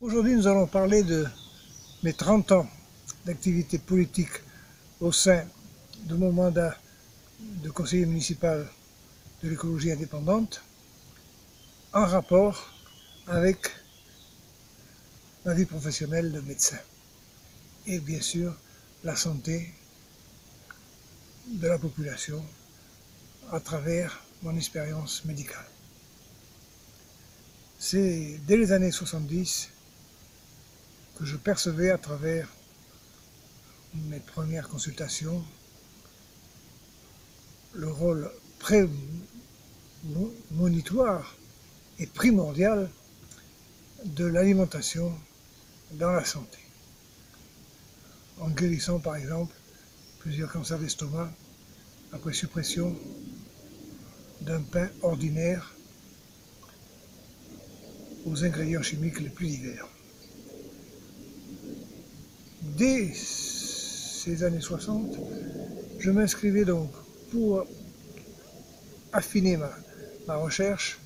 Aujourd'hui, nous allons parler de mes 30 ans d'activité politique au sein de mon mandat de conseiller municipal de l'écologie indépendante en rapport avec ma vie professionnelle de médecin et bien sûr la santé de la population à travers mon expérience médicale. C'est dès les années 70 que je percevais à travers mes premières consultations le rôle prémonitoire et primordial de l'alimentation dans la santé. En guérissant par exemple plusieurs cancers d'estomac après suppression d'un pain ordinaire aux ingrédients chimiques les plus divers. Dès ces années 60, je m'inscrivais donc pour affiner ma recherche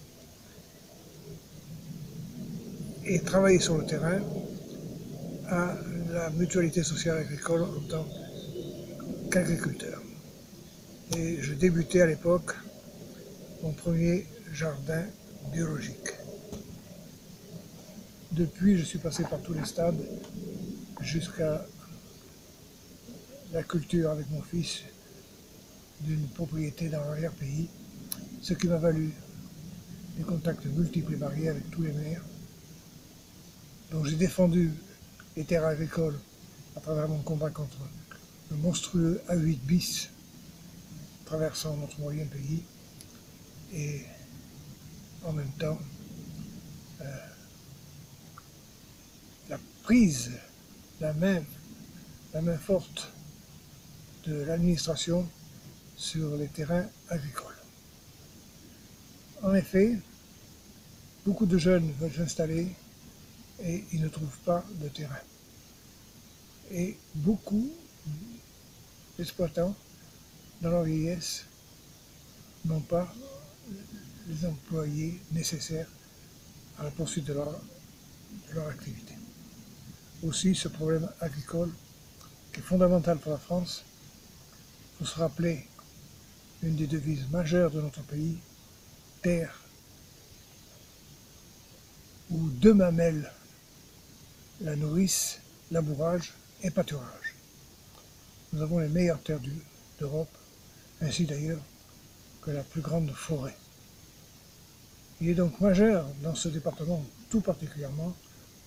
et travailler sur le terrain à la mutualité sociale agricole en tant qu'agriculteur. Et je débutais à l'époque mon premier jardin biologique. Depuis, je suis passé par tous les stades jusqu'à la culture avec mon fils d'une propriété dans l'arrière-pays, ce qui m'a valu des contacts multiples et variés avec tous les maires. Donc j'ai défendu les terres agricoles à travers mon combat contre le monstrueux A8 bis traversant notre moyen pays et en même temps la prise, la main forte de l'administration sur les terrains agricoles. En effet, beaucoup de jeunes veulent s'installer et ils ne trouvent pas de terrain. Et beaucoup d'exploitants, dans leur vieillesse, n'ont pas les employés nécessaires à la poursuite de leur activité. Aussi, ce problème agricole, qui est fondamental pour la France, il faut se rappeler une des devises majeures de notre pays, terre où deux mamelles la nourrissent, labourage et pâturage. Nous avons les meilleures terres d'Europe, ainsi d'ailleurs que la plus grande forêt. Il est donc majeur dans ce département tout particulièrement,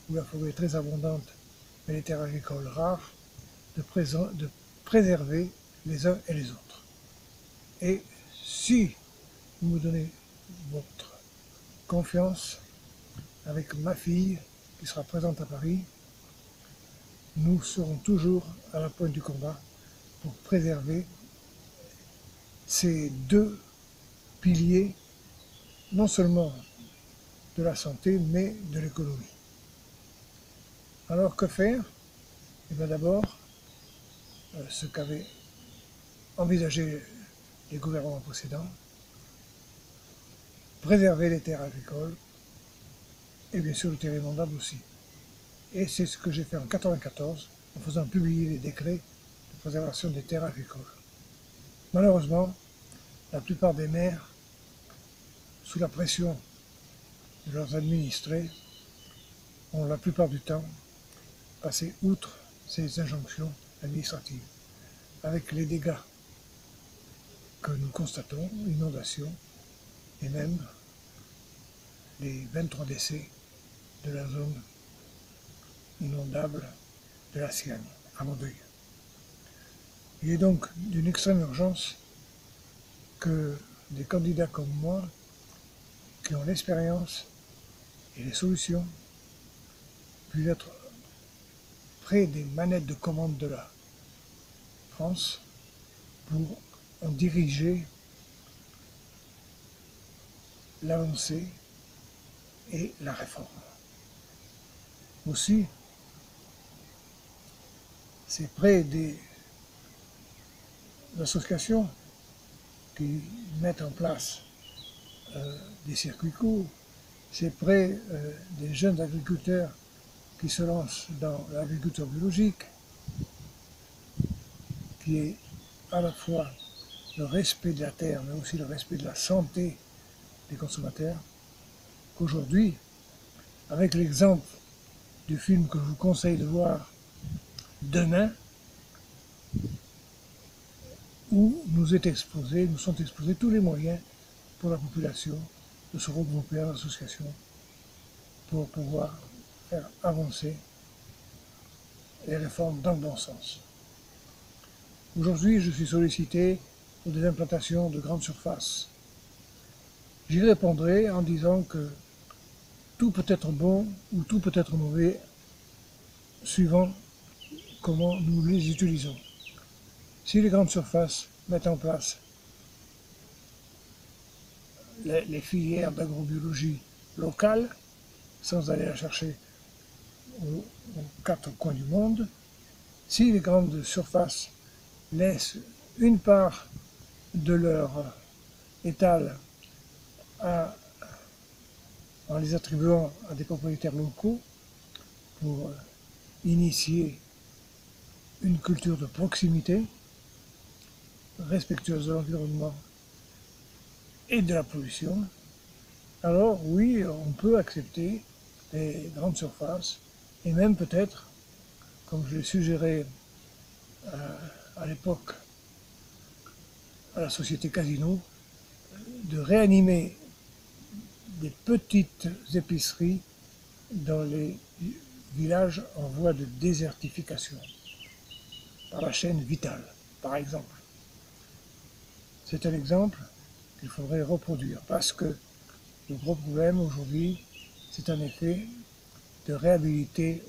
où la forêt est très abondante mais les terres agricoles rares, de préserver les uns et les autres. Et si vous me donnez votre confiance avec ma fille qui sera présente à Paris, nous serons toujours à la pointe du combat pour préserver ces deux piliers, non seulement de la santé, mais de l'économie. Alors que faire? Eh bien d'abord, ce qu'avaient envisagé les gouvernements précédents, préserver les terres agricoles et bien sûr le terrain inondable aussi. Et c'est ce que j'ai fait en 1994 en faisant publier les décrets de préservation des terres agricoles. Malheureusement, la plupart des maires, sous la pression de leurs administrés, ont la plupart du temps passé outre ces injonctions administratives, avec les dégâts que nous constatons, inondations, et même les 23 décès de la zone inondable de la Siagne, à Mondeuil. Il est donc d'une extrême urgence que des candidats comme moi, qui ont l'expérience et les solutions, puissent être près des manettes de commande de la France pour en diriger l'avancée et la réforme. Aussi, c'est près des associations qui mettent en place des circuits courts, c'est près des jeunes agriculteurs qui se lance dans l'agriculture biologique, qui est à la fois le respect de la terre, mais aussi le respect de la santé des consommateurs, qu'aujourd'hui, avec l'exemple du film que je vous conseille de voir demain, où nous sont exposés tous les moyens pour la population de se regrouper en association pour pouvoir faire avancer les réformes dans le bon sens. Aujourd'hui, je suis sollicité pour des implantations de grandes surfaces. J'y répondrai en disant que tout peut être bon ou tout peut être mauvais suivant comment nous les utilisons. Si les grandes surfaces mettent en place les filières d'agrobiologie locales, sans aller la chercher aux quatre coins du monde, si les grandes surfaces laissent une part de leur étal en les attribuant à des propriétaires locaux pour initier une culture de proximité, respectueuse de l'environnement et de la pollution, alors oui, on peut accepter les grandes surfaces et même peut-être, comme je l'ai suggéré à l'époque à la société Casino, de réanimer des petites épiceries dans les villages en voie de désertification, par la chaîne Vitale, par exemple. C'est un exemple qu'il faudrait reproduire, parce que le gros problème aujourd'hui, c'est en effet de réhabiliter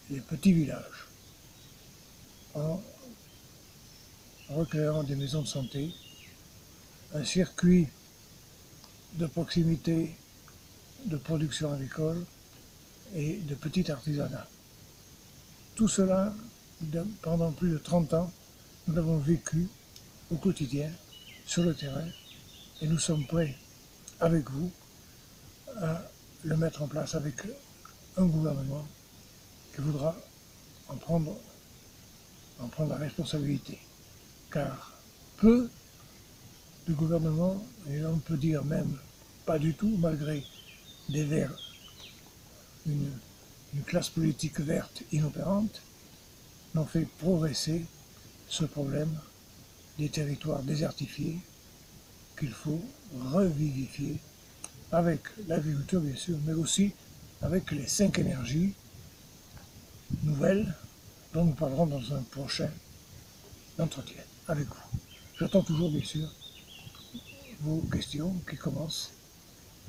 les petits villages en recréant des maisons de santé, un circuit de proximité de production agricole et de petit artisanat. Tout cela, pendant plus de 30 ans, nous l'avons vécu au quotidien, sur le terrain, et nous sommes prêts, avec vous, à le mettre en place avec un gouvernement qui voudra en prendre la responsabilité. Car peu de gouvernements, et on peut dire même pas du tout, malgré des verts, une classe politique verte inopérante, n'ont fait progresser ce problème des territoires désertifiés qu'il faut revivifier avec l'agriculture bien sûr, mais aussi avec les 5 énergies nouvelles dont nous parlerons dans un prochain entretien avec vous. J'attends toujours bien sûr vos questions qui commencent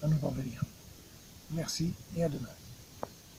à nous parvenir. Merci et à demain.